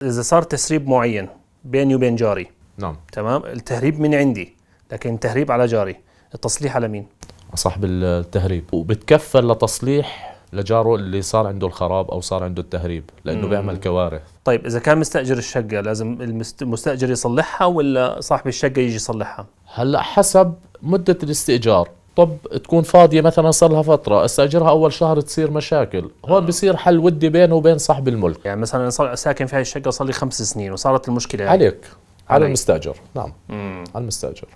إذا صار تسريب معين بيني وبين جاري، نعم، تمام، التهريب من عندي لكن التهريب على جاري، التصليح على مين؟ صاحب التهريب، وبتكفل لتصليح لجاره اللي صار عنده الخراب أو صار عنده التهريب، لأنه بيعمل كوارث. طيب إذا كان مستأجر الشقة لازم المستأجر يصلحها ولا صاحب الشقة يجي يصلحها؟ هلأ حسب مدة الاستئجار. طب تكون فاضية مثلا صار لها فترة، استأجرها أول شهر تصير مشاكل، هون بصير حل ودي بينه وبين صاحب الملك. يعني مثلا أنا ساكن في هاي الشقة صار لي 5 سنين وصارت المشكلة عليك، على علي. المستأجر. نعم، على المستأجر.